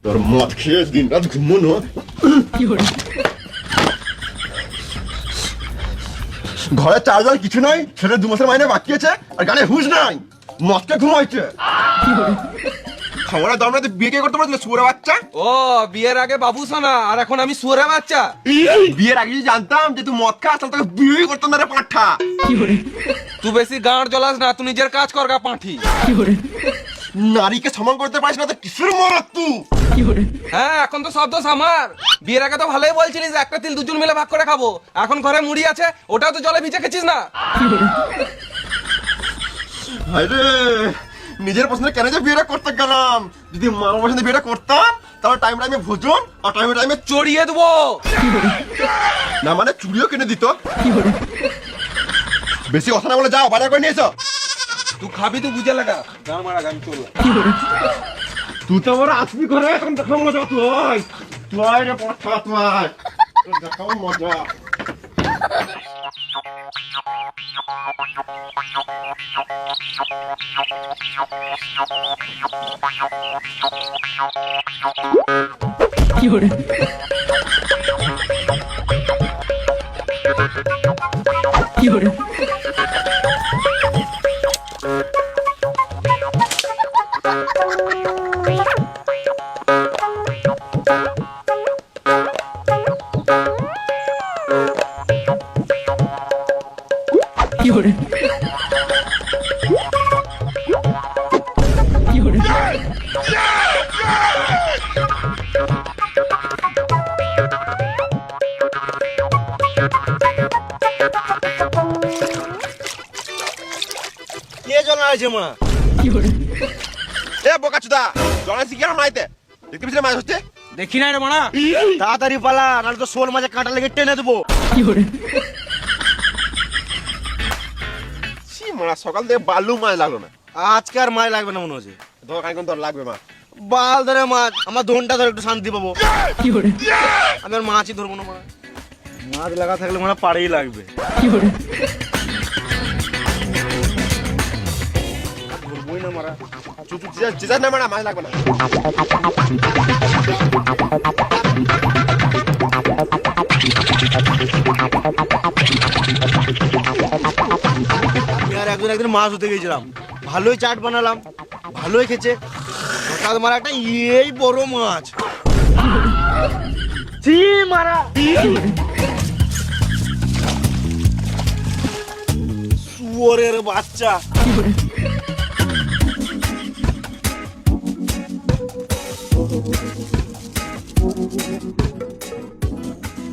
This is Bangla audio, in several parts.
তোর মদ খেয়ে দিন রাত ঘুমোনো। ঘরে চার্জার কিছু নাই, ছেলে 2 মাসের মাইনে বাকি আছে, আর গানে হুঁশ নাই, মদকে ঘুমাইছে। খাওয়ার দাম না, বিয়ে কে করতে পারছিল শুয়োরের বাচ্চা? ও বিয়ের আগে বাবু সোনা, আর এখন আমি শুয়োরের বাচ্চা? বিয়ের আগে যদি জানতাম যে তুই মদ খাস তাহলে তোকে বিয়ে করতাম না রে পাঁঠা। তুই বেশি গাঁড় জ্বলাস না, তুই নিজের কাজ কর গা পাঁঠি। নারীকে সম্মান করতে পারিস না তো কিসের মরদ তুই? হ্যাঁ এখন তো সব দোষ আমার। বিয়ের আগে তো ভালোই বলছিলিস একটা তিল দুজন মিলে ভাগ করে খাবো, এখন ঘরে মুড়ি আছে ওটাও তো জলে ভিজে খেছিস না। আরে নিজের পছন্দের কেন যে বিয়েটা করতে গেলাম? যদি মা পছন্দের বিয়েটা করতাম তাহলে টাইম টাইমে ভোজন আর টাইমে টাইমে চড়িয়ে দেবো। না মানে চুড়িও কিনে দিত। বেশি কথা না বলে যাও, বাজার করে নিয়ে এসো। তুই খাবি তুই বুঝে লাগা, গান মারা গান চললাম। তুই তো আমার আসবি ঘরে, এখন দেখাও মজা। তুই তুই রে পাঁঠা, তুই দেখাও মজা। কে জল নাড়াইছে মা? এ বোকাচুদা, জনাইছি কি আর মাইতে? দেখতে পিছনে মাছ হচ্ছে? দেখি নাই রে মানা, তাড়াতাড়ি পালা, নাহলে তো শোল মাঝে কাঁটা লেগে টেনে দেবো। ছি মারা, সকাল থেকে বালু মাছ লাগলো না। আজকে আর মাছ লাগবে না মনে হচ্ছে। ধর কাইকন তোর লাগবে মা। বাল ধরে মাছ, আমার ধনটা ধরে একটু শান্তি পাবো। আমি আর মাছই ধরবো না মা, মাছ লাগা থাকলে মানে পাড়েই লাগবে। ধরবোই না মারা। চুপ চিজাস না মারা, মাছ লাগবে না। আমি আর একদিন মাছ ধরতে গেছিলাম, ভালোই চাট বানালাম, ভালোই খেছে। হঠাৎ মারা একটা এই বড় মাছ, ছি মারা, শুয়োরের বাচ্চা।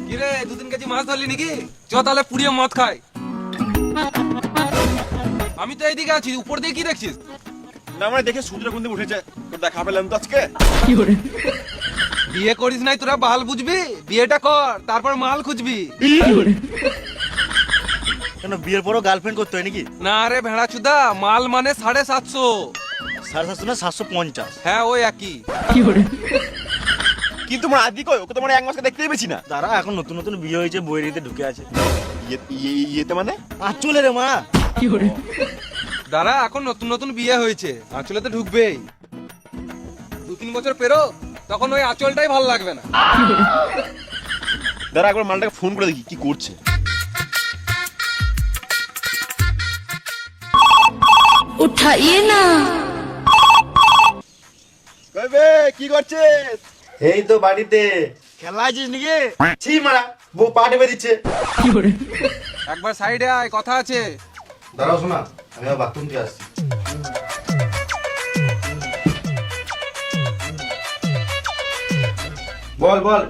কিরে 2-3 কেজি মাছ ধরলি নাকি? চ তাহলে পুড়িয়ে মদ খাই। আমি তো এইদিকে আছি, উপর দিয়ে কি দেখছিস? না মানে দেখে সূর্য কোন দিকে উঠেছে, তোর দেখা পেলাম তো আজকে। বিয়ে করিস নাই তোরা বাল বুঝবি, বিয়েটা কর তারপর মাল খুঁজবি। কেন বিয়ের পরও গার্লফ্রেন্ড করতে হয় নাকি? না রে ভেড়া চুদা, মাল মানে 750। 750 না 750? হ্যাঁ ওই একই। কিন্তু মা আদি কই, ওকে তো মানে 1 মাসকে দেখতেই পেছি না। তারা এখন নতুন নতুন বিয়ে হয়েছে, বইয়েরিতে ঢুকে আছে। ইয়েতে মানে আর চলে রে মা। দাঁড়া, এখন নতুন নতুন বিয়ে হয়েছে, আঁচলে তো ঢুকবেই। 2-3 বছর পেরো, তখন ওই আঁচলটাই ভালো লাগবে না। দাঁড়া একবার মালটাকে ফোন করে দেখি কি করছে। उठाइए ना। কই বে, কি করছিস? এই তো বাড়িতে। খেলা আছিস নাকি? ছি মারা, বউ পা টেপে দিচ্ছে। একবার সাইডে আয়, কথা আছে। দাঁড়াও শোনা, আমি বাথরুম দিয়ে আসছি। বল বল।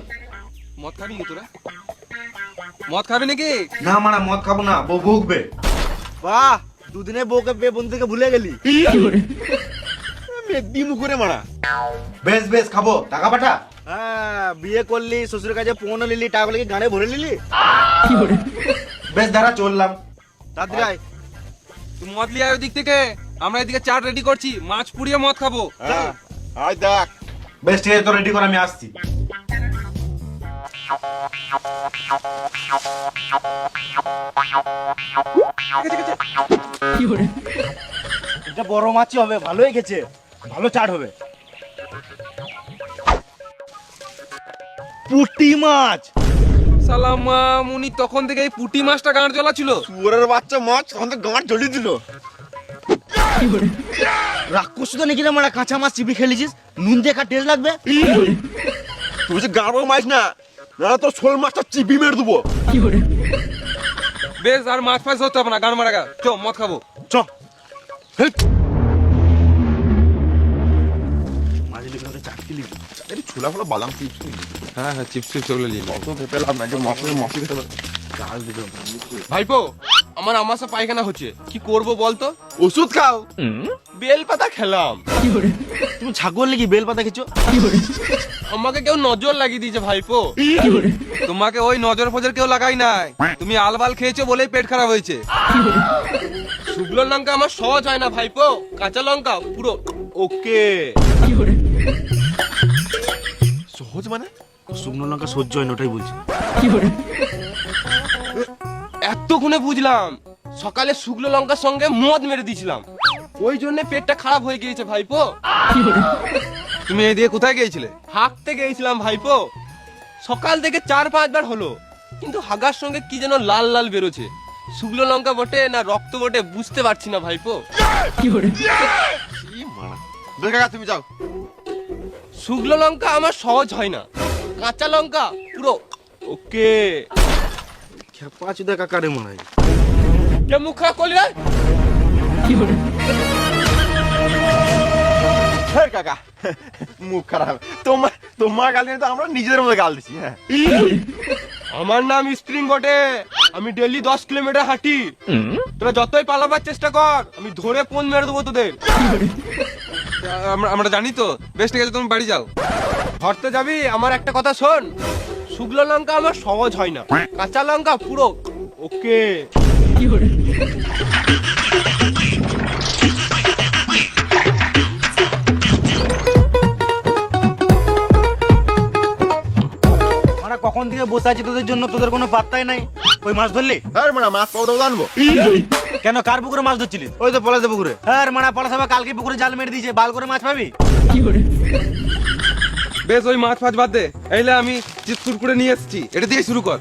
মদ খাবি নাকি তোরা? মদ খাবি নাকি? না মারা, মদ খাবো না, বউ ভুগবে। বাহ, দুদিনে বউকে পেয়ে বন্ধু থেকে ভুলে গেলি। দিমু করে মারা। বেশ বেশ, খাবো, টাকা পাঠা। হ্যাঁ, বিয়ে করলি, শ্বশুরের কাছে পৌঁছে নিলি, টাকা বলে গানে ভরে নিলি। বেশ দাঁড়া, চললাম। তাড়াতাড়ি আয়। তুই মদ লিয়ে আয় ওই দিক থেকে, আমরা এদিকে চাট রেডি করছি, মাছ পুড়িয়ে মদ খাবো। হ্যাঁ আয় দেখ। বেশ ঠিক আছে, তো রেডি কর, আমি আসছি। এটা বড় মাছই হবে, ভালোই গেছে, ভালো চাট হবে। পুঁটি মাছ। সালামা মুনি তখন থেকে এই পুঁটি মাছটা গাঁড় জ্বলা ছিল। শুয়োরের বাচ্চা মাছ তখন তো গাঁট জ্বলিয়ে দিল। রাক্ষস তো নাকি না মারা, কাঁচা মাছ চিবি খেলেছিস, নুন দিয়ে খা, টেস্ট লাগবে। তুই যে গাঁড় মাছ না, না তোর শোল মাছটা চিপি মেরে দেবো। বেশ আর মাছ ফাছ হতে হবে না, গান মারা গা, চ মদ খাবো। চ। ছোলা ফোলা বাদাম চিপস হ্যাঁ হ্যাঁ চিপস চিপস ওগুলো নিয়ে অত পেলাম না যে মশলা খেতে পারে। ভাইপো আমার আমাশা পায়খানা হচ্ছে, কি করব বলতো? ওষুধ খাও। বেল পাতা খেলাম। তুমি ছাগল নাকি বেল পাতা খেছো? আমাকে কেউ নজর লাগিয়ে দিয়েছে ভাইপো। তোমাকে ওই নজর ফজর কেউ লাগাই নাই, তুমি আলবাল খেয়েছো বলেই পেট খারাপ হয়েছে। শুকনো লঙ্কা আমার সহজ হয় না ভাইপো, কাঁচা লঙ্কা পুরো ওকে। সহজ মানে? শুকনো লঙ্কা সহ্য হয় না, ওটাই বলছি। এতক্ষণে বুঝলাম, সকালে শুকনো লঙ্কার সঙ্গে মদ মেরে দিয়েছিলাম, ওই জন্য পেটটা খারাপ হয়ে গিয়েছে ভাইপো। তুমি এই দিয়ে কোথায় গিয়েছিলে? হাঁকতে গিয়েছিলাম ভাইপো, সকাল থেকে 4-5 বার হলো, কিন্তু হাগার সঙ্গে কি যেন লাল লাল বেরোছে। শুকনো লঙ্কা বটে না রক্ত বটে বুঝতে পারছি না ভাইপো। বেশ কাকা তুমি যাও। শুকনো লঙ্কা আমার সহজ হয় না, কাঁচা লঙ্কা পুরো ওকে। খেপা চুদা কাকারে মারাই। কে মুখ খারাপ করলি রে? হ্যাঁ কাকা, মুখ খারাপ। তোমার গাল নিয়ে তো আমরা নিজেদের মধ্যে গাল দিচ্ছি। হ্যাঁ আমার নাম স্প্রিং বটে, আমি ডেইলি 10 কিলোমিটার হাঁটি। তোরা যতই পালাবার চেষ্টা কর, আমি ধরে ফোন মেরে দেবো তোদের। আমরা জানি তো। বেশ ঠিক আছে, তুমি বাড়ি যাও। ধরতে যাবি? আমার একটা কথা শোন, শুকনো লঙ্কা আমার সহজ হয় না, কাঁচা লঙ্কা পুরো ওকে। আমরা কখন থেকে বসে আছি তোদের জন্য, তোদের কোনো পাত্তাই নাই। ওই মাছ ধরলি? হ্যাঁ মানে মাছ পাওয়া জানবো। কেন, কার পুকুরে মাছ ধরছিলিস? ওই তো পলাশে পুকুরে। হ্যাঁ মানে পলাশ আবার কালকে পুকুরে জাল মেরে দিয়েছে, বাল করে মাছ পাবি। বেশ ওই মাছ ফাছ বাদ দে, এইলে আমি চিপস করে নিয়ে এসেছি, এটা দিয়ে শুরু কর।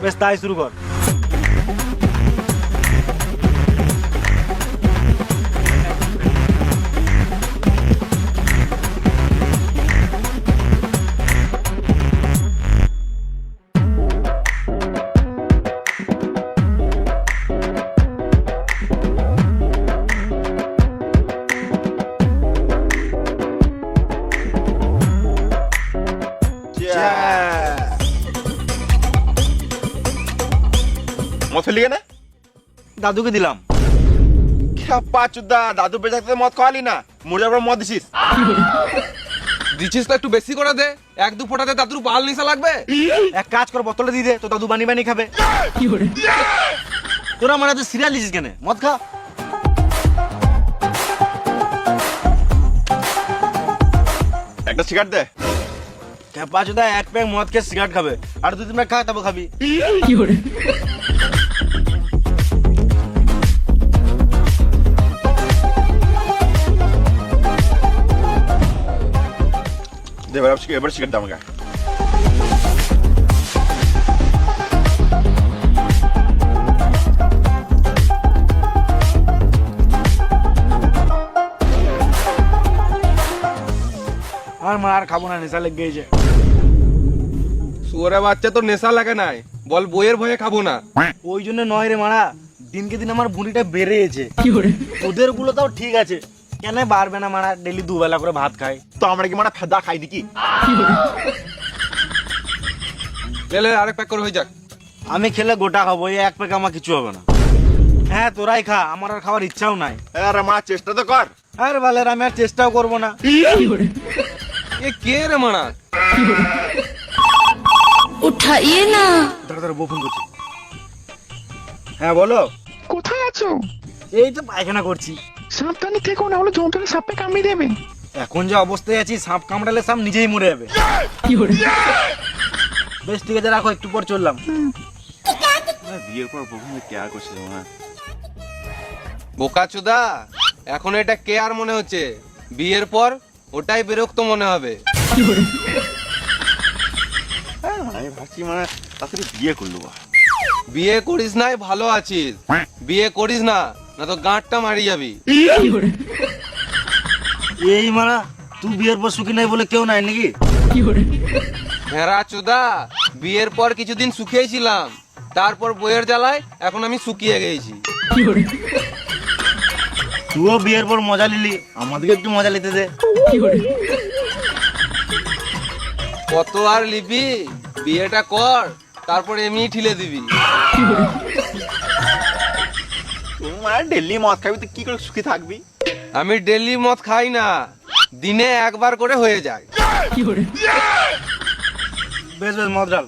বেশ তাই শুরু কর। মদ ফেলি কেন? দাদুকে দিলাম। খেপা চুদা, দাদু বেঁচে থাকতে মদ খাওয়ালি না, মরে যাবার পর মদ দিছিস। দিচ্ছিস তো একটু বেশি করে দে, 1-2 ফোঁটাতে দাদুর বাল নিশা লাগবে। এক কাজ কর, বোতলে দিয়ে দে, তো দাদু বানি বানি খাবে। তোরা মানে তুই সিরিয়াল দিছিস কেন? মদ খা। একটা সিগারেট দে। খেপা চুদা এক প্যাক মদ খেয়ে সিগারেট খাবে, আর 2-3 প্যাক খা, তারপর খাবি। দে এবার সিগারেট দে আমাকে। আর মার খাবো না, নেশা লেগে গেছে। শুয়োরে বাচ্চা, তো নেশা লাগে নাই, বল বইয়ের ভয়ে খাবো না। ওই জন্য নয় রে মারা, দিনকে দিন আমার বুড়িটা বেড়েছে। ওদের গুলো তাও ঠিক আছে, কেন বাড়বে না মারা? ডেলি 2 বেলা করে ভাত খাই। তো আমরা কি মানে ফেদা খাই নাকি? লে আরেক প্যাক করে হয়ে যাক। আমি খেলে গোটা খাবো, এই এক প্যাক আমার কিছু হবে না। হ্যাঁ তোরাই খা, আমার আর খাওয়ার ইচ্ছাও নাই। আরে মা চেষ্টা তো কর। আরে বালের, আমি আর চেষ্টাও করবো না। এ কে রে মানা? उठाइए ना। দাঁড়া বউ ফোন করছি। হ্যাঁ বলো। কোথায় আছো? এই তো পায়খানা করছি। সাবধানে থেকো, না হলে জমজমে সাপে কামড়ে দেবে। এখন যে অবস্থায় আছি, সাপ কামড়ালে সাপ নিজেই মরে যাবে। বেশ ঠিক আছে, রাখো, একটু পর চললাম। বিয়ের পর প্রথমে কেয়ার করছে মা। বোকা চোদা, এখন এটা কে আর মনে হচ্ছে, বিয়ের পর ওটাই বিরক্ত মনে হবে। আমি ভাবছি মানে তাড়াতাড়ি বিয়ে করলো বা। বিয়ে করিস নাই ভালো আছিস, বিয়ে করিস না, না তো গাঁটটা মারি যাবি। এই মারা তুই বিয়ের পর সুখী নাই বলে কেউ নাই নাকি? হেরা চোদা, বিয়ের পর কিছুদিন শুকিয়েছিলাম, তারপর বইয়ের জ্বালায় এখন আমি শুকিয়ে গেছি। তুইও বিয়ের পর মজা নিলি, আমাদেরকে একটু মজা নিতে দে। কত আর লিবি, বিয়েটা কর, তারপর এমনি ঠিলে দিবি। তোমার ডেলি মদ খাবি তো কি করে সুখী থাকবি? আমি ডেলি মদ খাই না, দিনে একবার করে হয়ে যায়। বেশ বেশ মদ ডাল।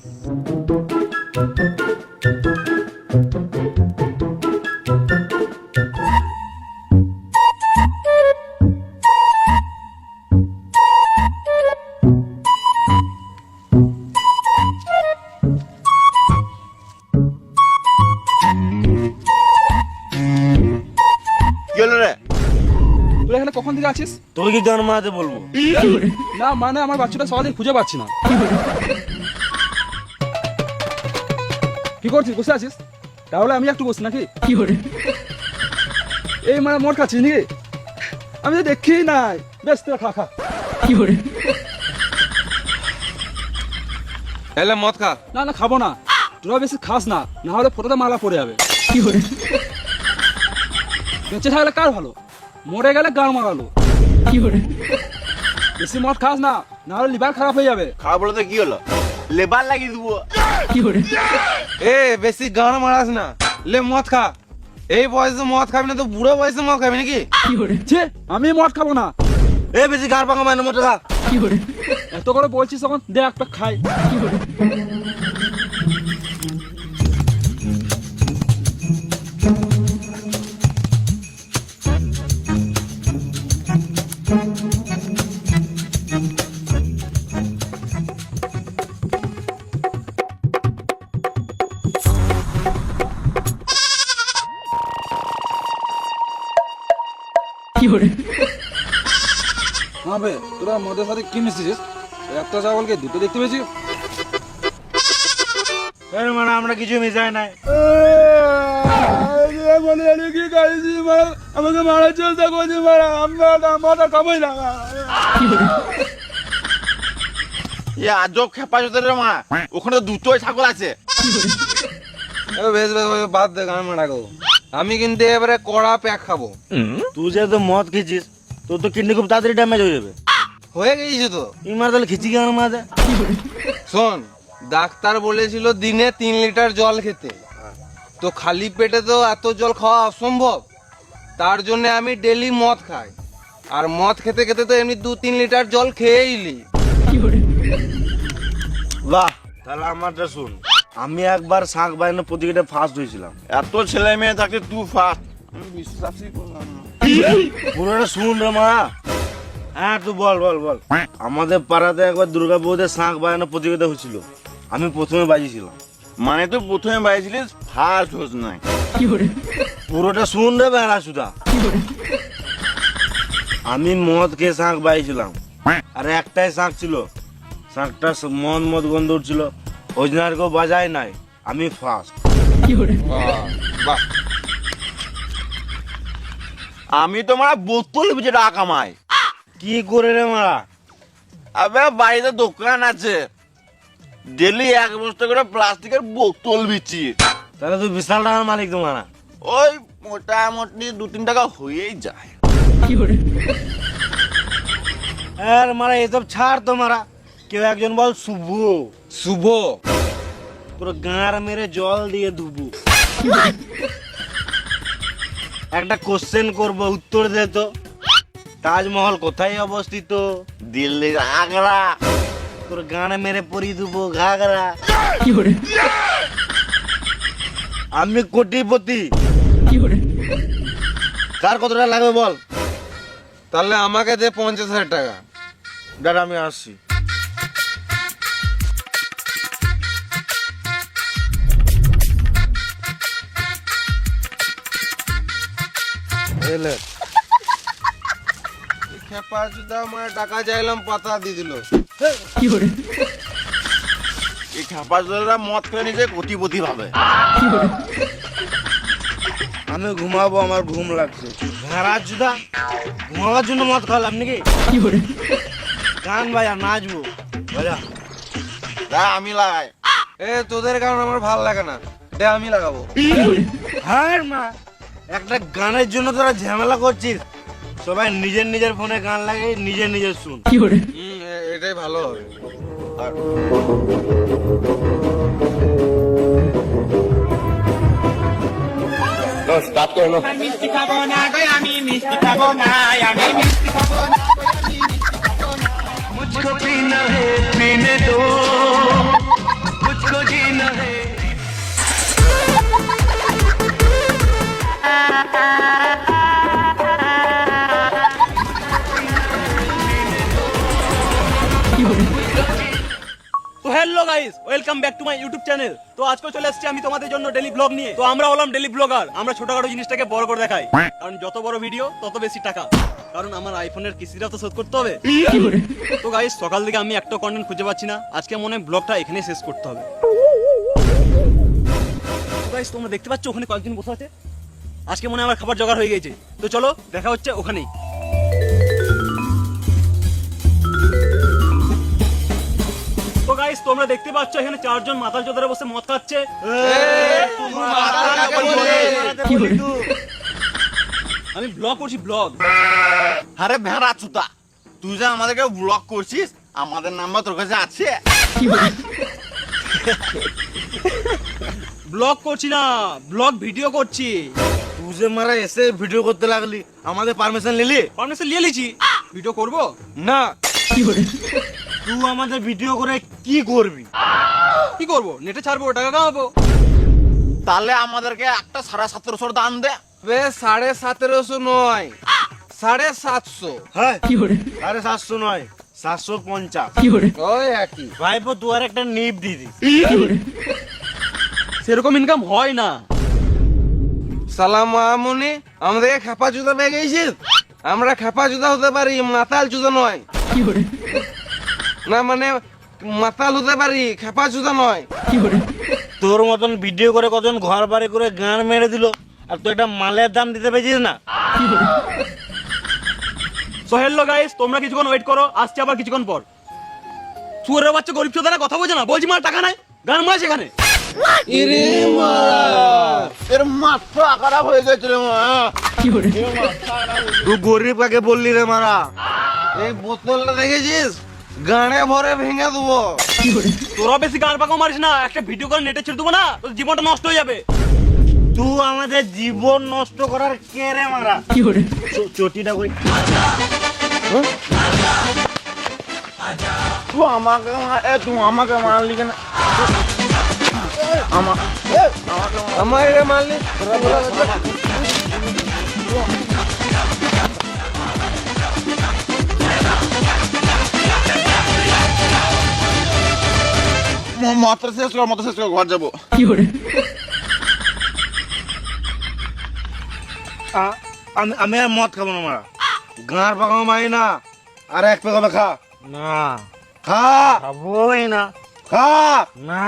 কি হলো রে? তুই এখানে কখন থেকে আছিস? তোর কি গান মারাতে বলবো? না মানে আমার বাচ্চাটা সকালে খুঁজে পাচ্ছি না। কি করছিস, বসে আছিস? তাহলে আমি একটু বসি নাকি? এই মানে মোট খাচ্ছিস নাকি? আমি তো দেখি নাই। বেশ তোরা খা খা। এলে মদ খা। না না খাবো না, তোরা বেশি খাস না, না হলে ফটোতে মালা পড়ে যাবে। বেঁচে থাকলে কার ভালো, মরে গেলে গান মারালো। বেশি মদ খাস না, না হলে লিভার খারাপ হয়ে যাবে। খারাপ বলে তো কি হলো, লেবার লাগিয়ে দেবো। এ বেশি গান মারাস না, লে মদ খা। এই বয়সে মদ খাবি না তো বুড়ো বয়সে মদ খাবি নাকি? ছে, আমি মদ খাবো না। এ বেশি গান পাকা মানে মোটা খা। এত করে বলছিস তখন দে একটা খাই। হ্যাঁ বে, তোরা মদের সাথে কি মিশিয়েছিস? একটা ছাগলকে দুটো দেখতে পেয়েছি। মানে আমরা কিছু মিশাই নাই। আমাকে মারার চেষ্টা করছি, আমরা খাবোই না। এ আজব খেপা চোদা রে মা, ওখানে তো দুটোই ছাগল আছে। বেশ বেশ বেশ, বাদ দে গান মারা গো। আমি কিন্তু এবারে কড়া প্যাক খাবো। তুই যেহেতু মদ খেয়েছিস, তোর তো কিডনি খুব তাড়াতাড়ি ড্যামেজ হয়ে যাবে। হয়ে গেছে তো। ইমার তাহলে খিচি গান মারা। শোন, ডাক্তার বলেছিল দিনে 3 লিটার জল খেতে, তো খালি পেটে তো এত জল খাওয়া অসম্ভব। তার জন্য আমি ডেলি মদ খাই, আর মদ খেতে খেতে তো এমনি 2-3 লিটার জল খেয়েইলি। বাহ, তাহলে আমারটা শুন। আমি একবার শাঁখ বাইনে প্রতিযোগিতায় ফার্স্ট হয়েছিলাম। এত ছেলে মেয়ে থাকতে তুই ফার্স্ট, আমি বিশ্বাসই করলাম না। পুরোটা শুন রে মা। হ্যাঁ তুই বল বল বল। আমাদের পাড়াতে একবার দুর্গা পুজোতে শাঁখ বাজানো প্রতিযোগিতা হয়েছিল, আমি প্রথমে বাজিয়েছিলাম। মানে তুই প্রথমে বাইছিলিস, ফার্স্ট হোস নাই। পুরোটা শুন রে বেড়া সুদা। আমি মদ খেয়ে শাঁখ বাইছিলাম, আর একটাই শাঁখ ছিল, শাঁখটা মদ মদ গন্ধ উঠছিল, ওই জন্য আর কেউ বাজায় নাই, আমি ফার্স্ট। বাহ, আমি তো মারা বোতল বেচে টাকা কামাই। কি করে রে মারা? আবে বাড়িতে দোকান আছে, ডেলি 1 বস্তা করে প্লাস্টিকের বোতল বিচি। তাহলে তুই বিশাল টাকার মালিক তো মারা। ওই মোটামুটি 2-3 টাকা হয়েই যায়। আর মারা এসব ছাড় তো মারা। কেউ একজন বল শুভ। শুভ। তোর গাঁর মেরে জল দিয়ে ধুবু। একটা কোশ্চেন করব, উত্তর দে তো। তাজমহল কোথায় অবস্থিত? দিল্লির আগ্রা। তোর গানে মেরে পরিয়ে দেবো ঘাগরা। আমি কোটিপতি। কার কত টাকা লাগবে বল? তাহলে আমাকে দে 50,000 টাকা। দাঁড়া আমি আসছি। এলে খেপা চুদা, মানে টাকা চাইলাম পাতা দিয়ে দিল। এই খেপাজরা মদ খেয়ে নিজে কোটিপতি ভাবে। আমি ঘুমাবো, আমার ঘুম লাগছে। ভেড়ার জুদা ঘুমাবার জন্য মদ খাওয়ালাম নাকি? গান ভাই আর নাচবো বাজা। আমি লাগাই। এ তোদের গান আমার ভালো লাগে না, এটা আমি লাগাবো। হ্যাঁ মা, একটা গানের জন্য তোরা ঝামেলা করছিস। সবাই নিজের নিজের ফোনে গান লাগে, নিজের নিজের শুন। এটাই ভালো হবে। তো hello guys, welcome back to my YouTube channel. তো আজকে চলে আসছি আমি তোমাদের জন্য ডেলি ব্লগ নিয়ে। তো আমরা হলাম ডেলি ব্লগার। আমরা ছোটখাটো জিনিসটাকে বড় করে দেখাই, কারণ যত বড় ভিডিও তত বেশি টাকা। কারণ আমার আইফোনের কিস্তিটা তো শোধ করতে হবে। তো গাইস, সকাল থেকে আমি একটা কন্টেন্ট খুঁজে পাচ্ছি না। আজকে মনে হয় ব্লগটা এখানেই শেষ করতে হবে। তো গাইস, তোমরা দেখতে পাচ্ছ ওখানে কয়েকজন বসে আছে। আজকে মনে হয় আমার খাবার জোগাড় হয়ে গেছে। তো চলো দেখা হচ্ছে ওখানেই। তো গাইস, তোমরা দেখতে পাচ্ছ এখানে চারজন মাতাল চোদারা বসে মদ খাচ্ছে। আমি ব্লগ করছি, ব্লগ। আরে ভেড়া চুতা, তুই যে আমাদেরকে ব্লক করছিস, আমাদের নাম্বার তোর কাছে আছে? ব্লগ করছি না, ব্লগ ভিডিও করছি। তুই যে মারা এসে ভিডিও করতে লাগলি, আমাদের পারমিশন নিলি? পারমিশন নিয়ে লিছি। ভিডিও করব না, তুই আমাদের ভিডিও করে কি করবি? কি করব? নেটে ছাড়বো, টাকা কামাবো। তাহলে আমাদেরকে একটা 1750 দান দে। 1750 নয়, 750। হ্যাঁ, 750 নয়, 750। ওই একই। ভাইপো, তুই আর একটা নিপ দিদি। সেরকম ইনকাম হয় না। সালাম মামুনি, আমাদেরকে খেপা জুতা পেয়ে গেছিস? আমরা খেপা জুতা হতে পারি, মাতাল জুতা নয়। না মানে মাতাল হতে পারি, খেপা জুতা নয়। তোর মতন ভিডিও করে কতজন ঘর বাড়ি করে গান মেরে দিল, আর তুই একটা মালের দাম দিতে পেরেছিস না? সো হ্যালো গাইস, তোমরা কিছুক্ষণ ওয়েট করো, আসছে আবার কিছুক্ষণ পর। সুরের বাচ্চা গরিব চোদারা কথা বোঝে না। বলছি মার টাকা নাই, গান মার সেখানে। এর মাথা খারাপ হয়ে গেছিল। তুই গরিব কাকে বললি রে মারা? এই বোতলটা দেখেছিস? গানে ভরে ভেঙে দেবো। তোরা বেশি গান পাকাও মারিস না, একটা ভিডিও করে নেটে ছেড়ে দেবো না, তোর জীবনটা নষ্ট হয়ে যাবে। তুই আমাদের জীবন নষ্ট করার কে রে মারা? চটিটা কই? তুই আমাকে মারলি কেন? আমার মারলি মাত্র শেষ কর, মতো শেষ কর, ঘর যাবো। আমি আর মদ খাবো না মারা। গাঁর পাকানো মারি না, আর এক পেকাবে খা। না খা, খাবোই না। খা না।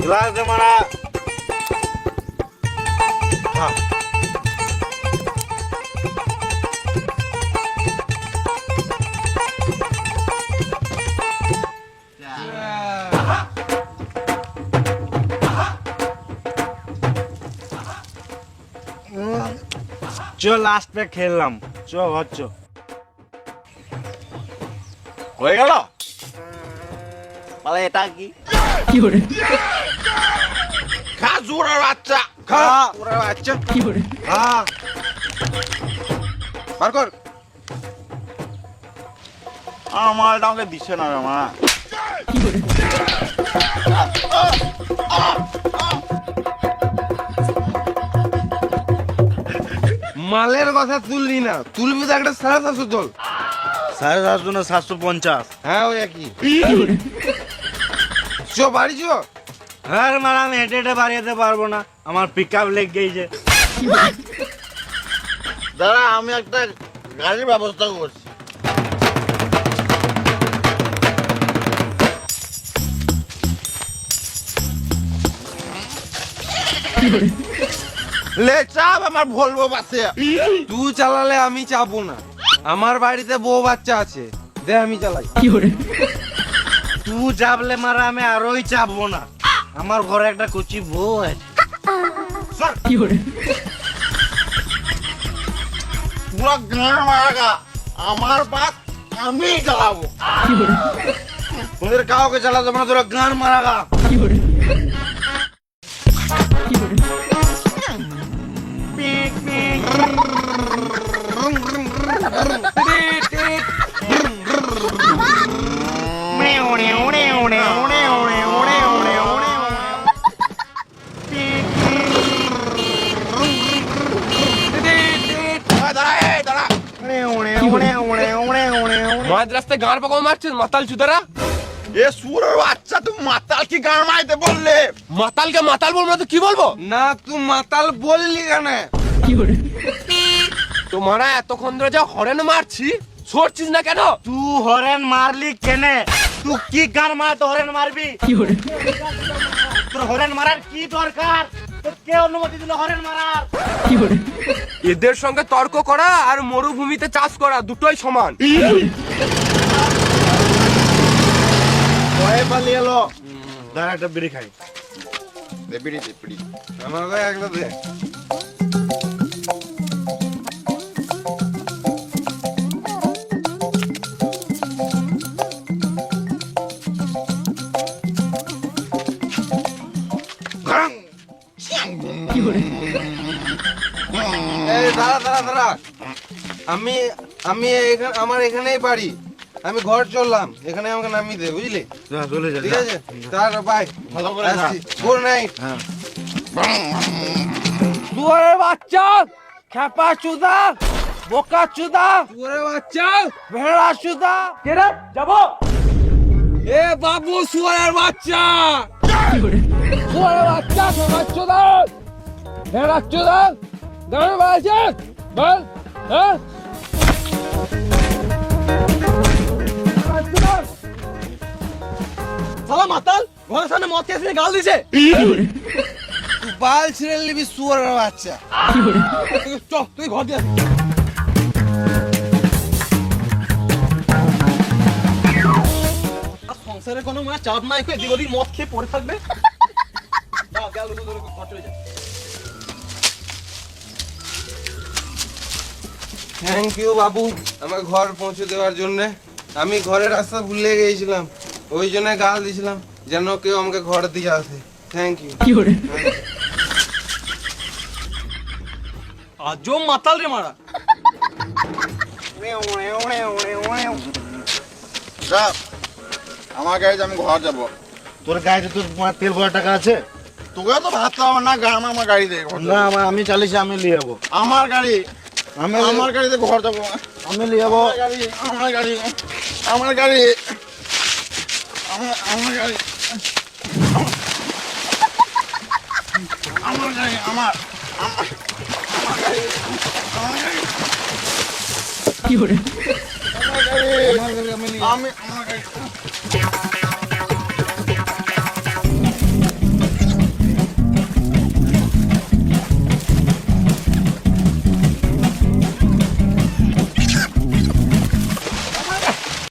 গ্লাস দে মারা। খা। চো লাস্ট পে খেললাম, চো হচ্ছে হয়ে গেল। তাহলে এটা কি? খা জোড়ার বাচ্চা, খা জোড়ার বাচ্চা, খা। বার কর। আমার আমাকে দিচ্ছে না রে মা। মালের কথা তুললি না, তুলবি তো একটা 750 চল। 750 না 750? হ্যাঁ ওই একই। চো বাড়ি চো। হ্যাঁ মারা, আমি হেঁটে হেঁটে বাড়ি যেতে পারবো না, আমার পিক আপ লেগ গেছে। দাঁড়া আমি একটা গাড়ির ব্যবস্থা করছি। লে চাপ আমার ভলভো বাসে। তুই চালালে আমি চাপবো না, আমার বাড়িতে বউ বাচ্চা আছে, দে আমি চালাই। তুই চাপলে মারা আমি আরোই চাপবো না, আমার ঘরে একটা কচি বউ আছে। পুরো গান মারাগা, আমার বাস আমি চালাবো। তোদের কাউকে চালাতে মানে তোরা গান মারাগা। মাঝ রাস্তায় গান পাকাও মারছিস মাতাল চুদারা। এ সুরের বাচ্চা, তুমি মাতাল কি গান মাইতে বললে? মাতালকে মাতাল বলবো না তো কি বলবো? না তুই মাতাল বললি কেন? তোমারা এতক্ষণ ধরে যা হরেন মারছি, সরছিস না কেন? তুই হরেন মারলি কেনে? তুই কি গান মারাতে হরেন মারবি? তোর হরেন মারার কি দরকার? তোর কে অনুমতি দিল হরেন মারার? এদের সঙ্গে তর্ক করা আর মরুভূমিতে চাষ করা দুটোই সমান। ভয়ে পালিয়ে এলো। দাঁড়া একটা বিড়ি খাই। দে বিড়ি, দে বিড়ি। আমার ভাই একটা দে। এই দাঁড়া দাঁড়া দাঁড়া, আমি আমি এখানে আমার এখানেই বাড়ি, আমি ঘর চললাম, এখানে আমাকে নামিয়ে দে বুঝলি? যা চলে যা। ঠিক আছে তার বাই, ভালো করে যা। Good night. শুয়োরের বাচ্চা, খেপা চুদা, বোকা চুদা, শুয়োরের বাচ্চা, ভেড়া চুদা। কেরা যাবো? এ বাবু শুয়োরের বাচ্চা, শুয়োরের বাচ্চা, বাচ্চা ভেড়া চুদা, গান বাজে বল। হ্যাঁ শালা মাতাল ঘরের সামনে মদ খেয়ে এসে গাল দিছে। তুই বাল ছিঁড়ে নিবি শুয়োরের বাচ্চা। চ তুই ঘর দিয়ে সংসারে কোনো মানে চাপ নাই, এদিক ওদিক মদ খেয়ে পড়ে থাকবে। যা, গেল তোর ঘর চলে যা। থ্যাংক ইউ বাবু আমার ঘর পৌঁছে দেওয়ার জন্য। আমি ঘরের রাস্তা ভুলে গিয়েছিলাম, ওই জন্য গাল দিয়েছিলাম যেন কেউ আমাকে ঘর দিয়ে আসে। Thank you. আজও মাতাল রে মারা। যা, আমার গাড়িতে আমি ঘর যাবো। তোর গাড়িতে তোর তেল ভরা টাকা আছে? তোকে তো ভাবতে হবে না, গান আমার গাড়িতে ঘর না যাবো। আমি চালিয়েছি, আমি নিয়ে যাবো। আমার গাড়ি, আমি আমার গাড়িতে ঘর যাবো। আমি নিয়ে যাবো। আমার গাড়ি, আমার গাড়ি, আমার গাড়ি, আমার গাড়ি, আমার গাড়ি, আমার গাড়ি, আমার গাড়ি, আমার গাড়ি, আমার গাড়ি।